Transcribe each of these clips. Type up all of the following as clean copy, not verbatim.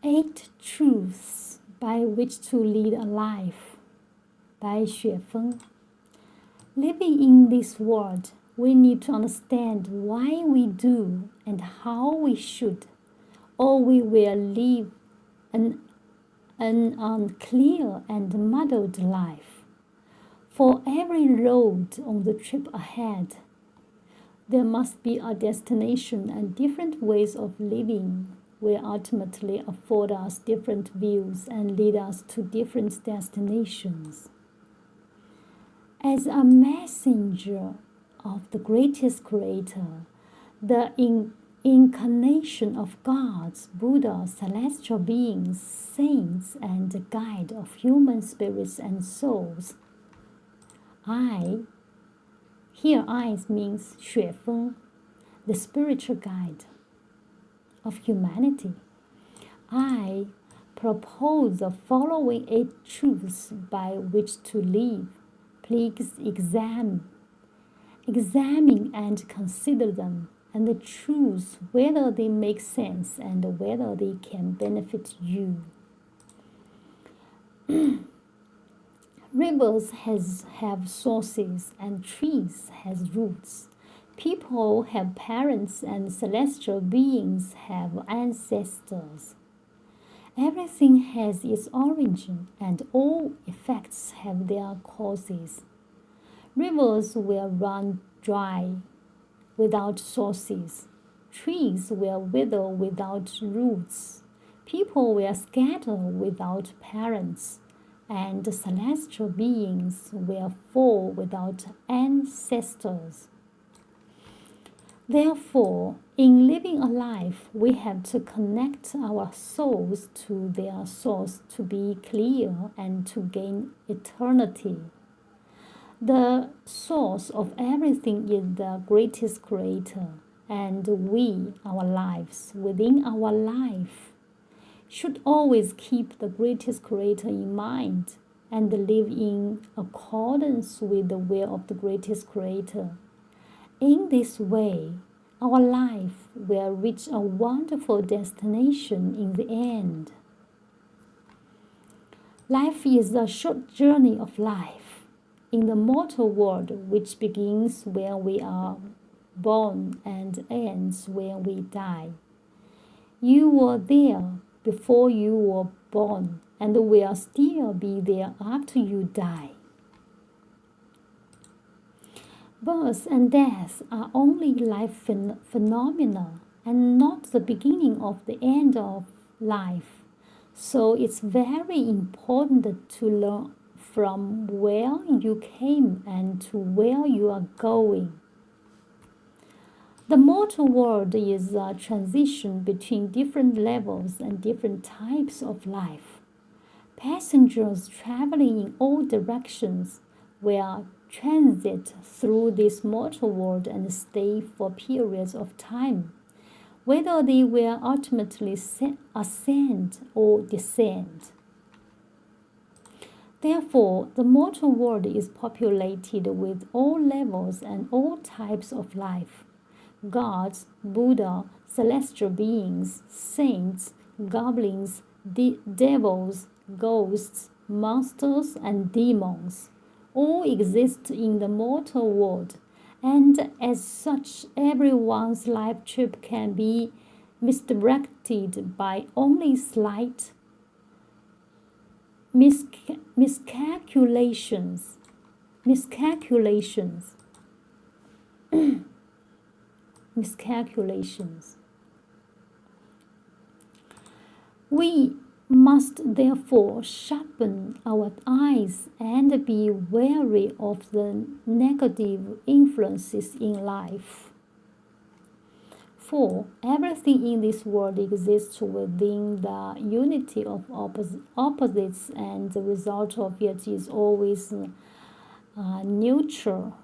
8 Truths by Which to Lead a Life by Xue Feng. Living in this world, we need to understand why we do and how we should, or we will live an unclear and muddled life. For every road on the trip ahead, there must be a destination, and different ways of living will ultimately afford us different views and lead us to different destinations. As a messenger of the greatest creator, the incarnation of gods, Buddha, celestial beings, saints, and the guide of human spirits and souls, here I means Xue Feng, the spiritual guide of humanity. I propose the following 8 truths by which to live. Please examine and consider them and choose whether they make sense and whether they can benefit you. Rivers have sources and trees has roots. People have parents and celestial beings have ancestors. Everything has its origin and all effects have their causes. Rivers will run dry without sources. Trees will wither without roots. People will scatter without parents. And celestial beings will fall without ancestors. Therefore, in living a life, we have to connect our souls to their source to be clear and to gain eternity. The source of everything is the greatest creator, and we, our lives, within our life, should always keep the greatest creator in mind and live in accordance with the will of the greatest creator. In this way, our life will reach a wonderful destination in the end. Life is a short journey of life in the mortal world, which begins when we are born and ends when we die. You were there before you were born and will still be there after you die. Birth and death are only life phenomena and not the beginning of the end of life. So it's very important to learn from where you came and to where you are going. The mortal world is a transition between different levels and different types of life. Passengers traveling in all directions will transit through this mortal world and stay for periods of time, whether they will ultimately ascend or descend. Therefore, the mortal world is populated with all levels and all types of life. Gods, Buddha, celestial beings, saints, goblins, devils, ghosts, monsters, and demons all exist in the mortal world, and as such, everyone's life trip can be misdirected by only slight miscalculations. We must therefore sharpen our eyes and be wary of the negative influences in life. For everything in this world exists within the unity of opposites, and the result of it is always neutral.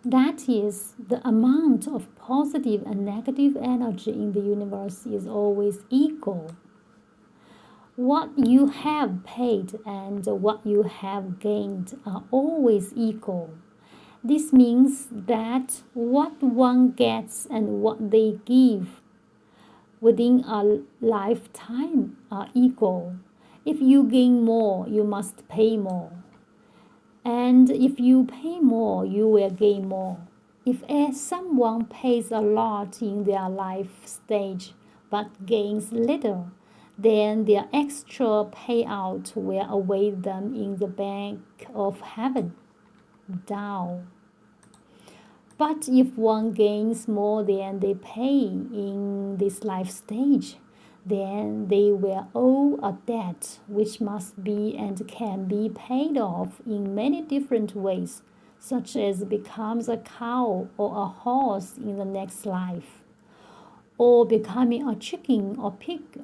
That is, the amount of positive and negative energy in the universe is always equal. What you have paid and what you have gained are always equal. This means that what one gets and what they give within a lifetime are equal. If you gain more, you must pay more. And if you pay more, you will gain more. If someone pays a lot in their life stage but gains little, then their extra payout will await them in the bank of heaven. Down. But if one gains more than they pay in this life stage, then they will owe a debt which must be and can be paid off in many different ways, such as becomes a cow or a horse in the next life, or becoming a chicken or pig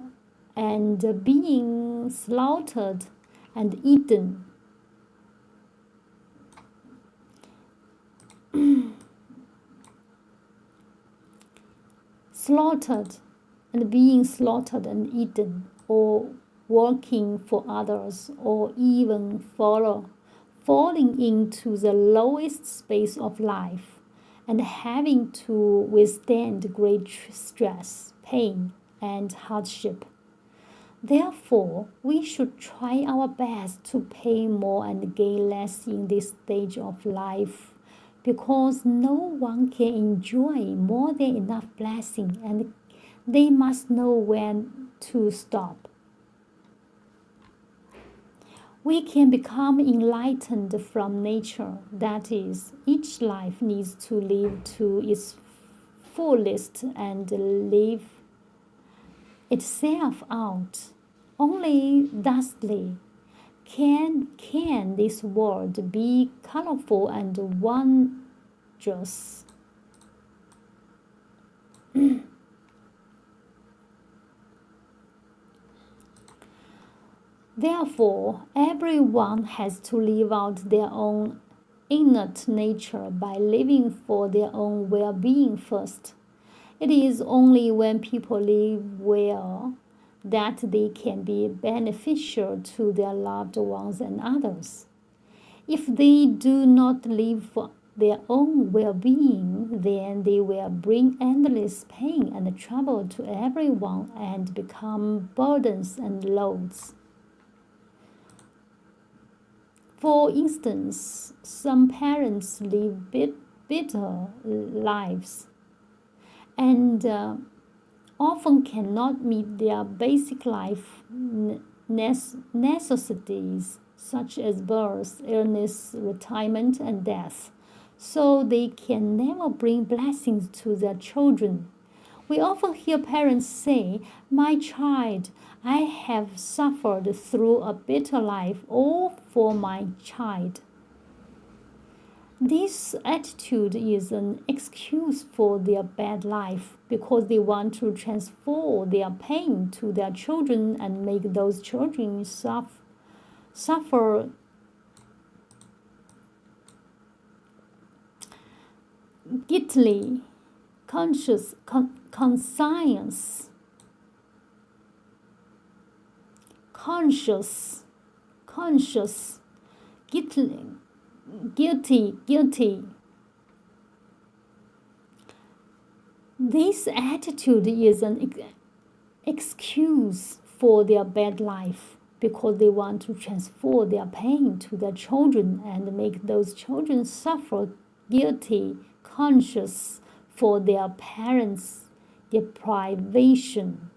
and being slaughtered and eaten. Slaughtered and being slaughtered and eaten, or working for others, or even falling into the lowest space of life and having to withstand great stress, pain, and hardship. Therefore, we should try our best to pay more and gain less in this stage of life, because no one can enjoy more than enough blessing, and they must know when to stop. We can become enlightened from nature. That is, each life needs to live to its fullest and live itself out. Only thusly can this world be colorful and wondrous. Therefore, everyone has to live out their own innate nature by living for their own well-being first. It is only when people live well that they can be beneficial to their loved ones and others. If they do not live for their own well-being, then they will bring endless pain and trouble to everyone and become burdens and loads. For instance, some parents live bitter lives and often cannot meet their basic life necessities, such as birth, illness, retirement, and death, so they can never bring blessings to their children. We often hear parents say, "My child, I have suffered through a bitter life, all for my child." This attitude is an excuse for their bad life, because they want to transfer their pain to their children and make those children suffer guiltily, conscience, guilty. This attitude is an excuse for their bad life, because they want to transfer their pain to their children and make those children suffer guilty, conscious for their parents' deprivation.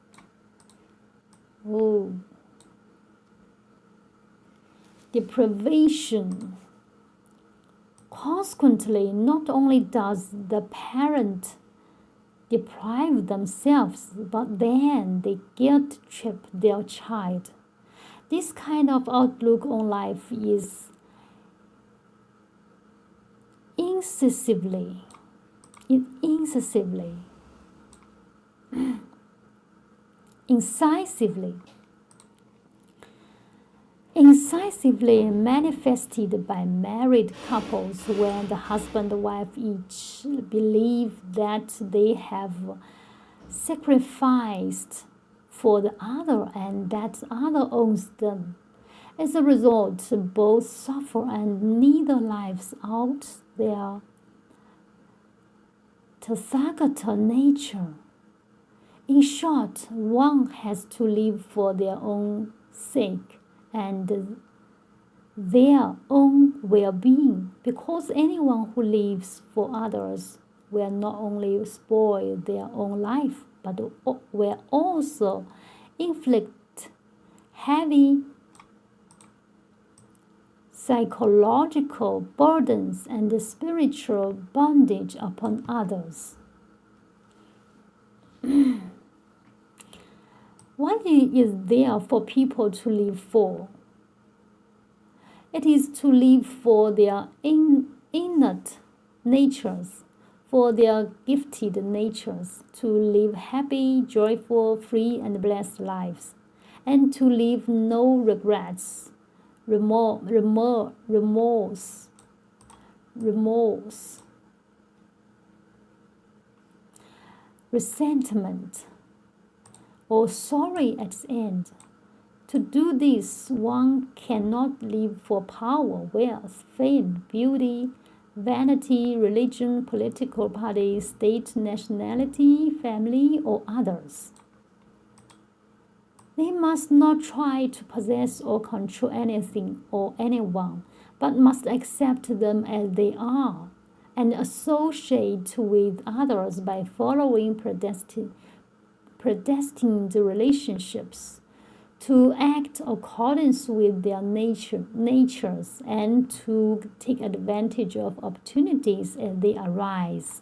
Deprivation. Consequently, not only does the parent deprive themselves, but then they guilt trip their child. This kind of outlook on life is incisively incisively manifested by married couples when the husband and wife each believe that they have sacrificed for the other and that other owns them. As a result, both suffer and neither lives out their Tathagata nature. In short, one has to live for their own sake and their own well-being, because anyone who lives for others will not only spoil their own life, but will also inflict heavy psychological burdens and spiritual bondage upon others. What is there for people to live for? It is to live for their innate natures, for their gifted natures, to live happy, joyful, free, and blessed lives, and to leave no regrets, remorse, resentment, or sorry at the end. To do this, one cannot live for power, wealth, fame, beauty, vanity, religion, political party, state, nationality, family, or others. They must not try to possess or control anything or anyone, but must accept them as they are and associate with others by following predestined relationships, to act accordance with their natures and to take advantage of opportunities as they arise.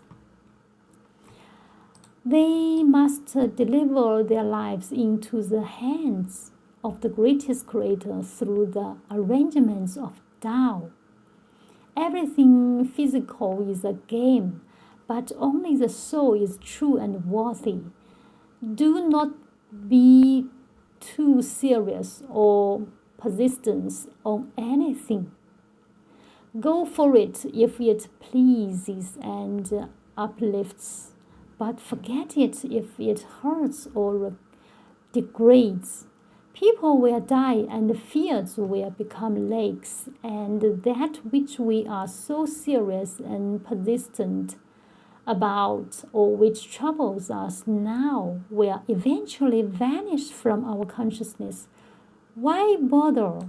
They must deliver their lives into the hands of the greatest Creator through the arrangements of Tao. Everything physical is a game, but only the soul is true and worthy. Do not be too serious or persistent on anything. Go for it if it pleases and uplifts, but forget it if it hurts or degrades. People will die and fields will become lakes, and that which we are so serious and persistent about or which troubles us now will eventually vanish from our consciousness. Why bother?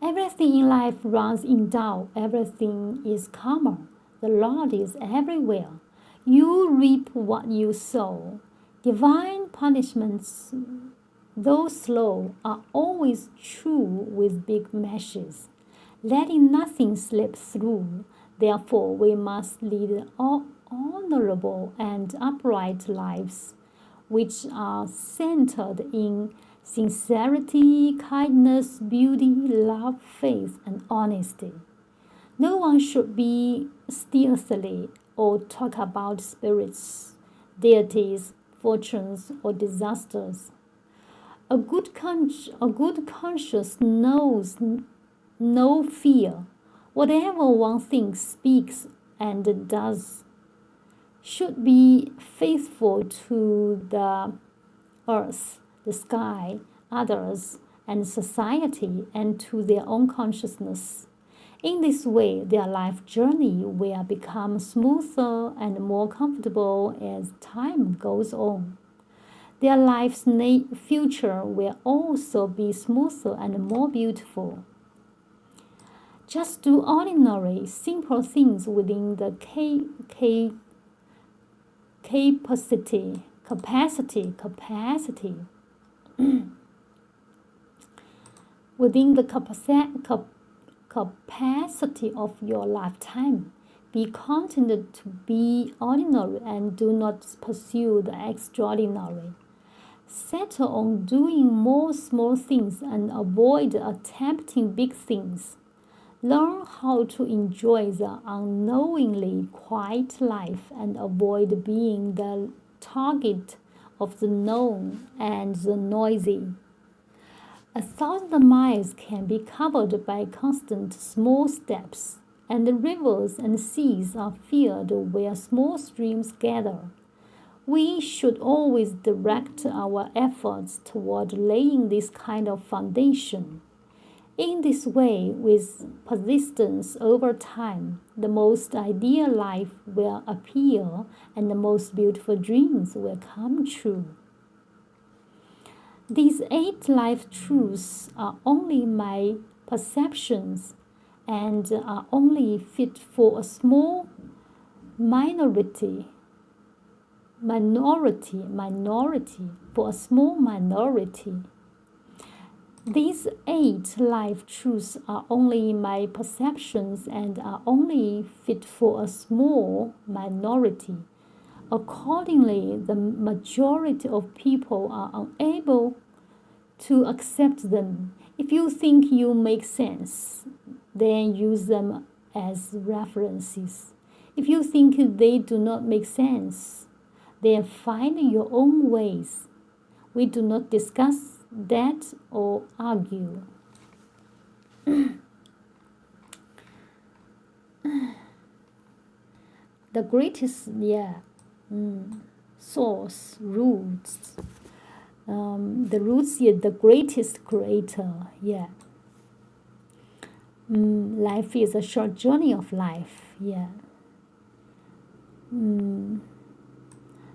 Everything in life runs in Tao. Everything is karma. The Lord is everywhere. You reap what you sow. Divine punishments, though slow, are always true with big meshes, letting nothing slip through. Therefore, we must lead honorable and upright lives, which are centered in sincerity, kindness, beauty, love, faith, and honesty. No one should be stealthily or talk about spirits, deities, fortunes, or disasters. A good conscience knows no fear. Whatever one thinks, speaks, and does should be faithful to the earth, the sky, others, and society, and to their own consciousness. In this way, their life journey will become smoother and more comfortable as time goes on. Their life's future will also be smoother and more beautiful. Just do ordinary, simple things within the capacity within the capacity of your lifetime. Be contented to be ordinary and do not pursue the extraordinary. Settle on doing more small things and avoid attempting big things. Learn how to enjoy the unknowingly quiet life and avoid being the target of the known and the noisy. 1,000 miles can be covered by constant small steps, and the rivers and seas are filled where small streams gather. We should always direct our efforts toward laying this kind of foundation. In this way, with persistence over time, the most ideal life will appear and the most beautiful dreams will come true. These 8 life truths are only my perceptions and are only fit for a small minority, for a small minority. These 8 life truths are only my perceptions and are only fit for a small minority. Accordingly, the majority of people are unable to accept them. If you think you make sense, then use them as references. If you think they do not make sense, then find your own ways. We do not discuss that or argue. The greatest, source, roots. The roots is the greatest creator, life is a short journey of life,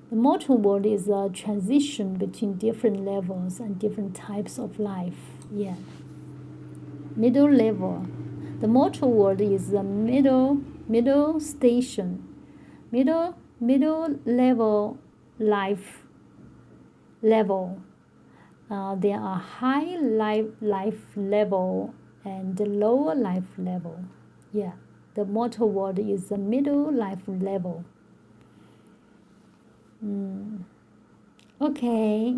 The mortal world is a transition between different levels and different types of life, Middle level. The mortal world is the middle station, middle level life level. There are high life level and lower life level. The mortal world is the middle life level. Okay.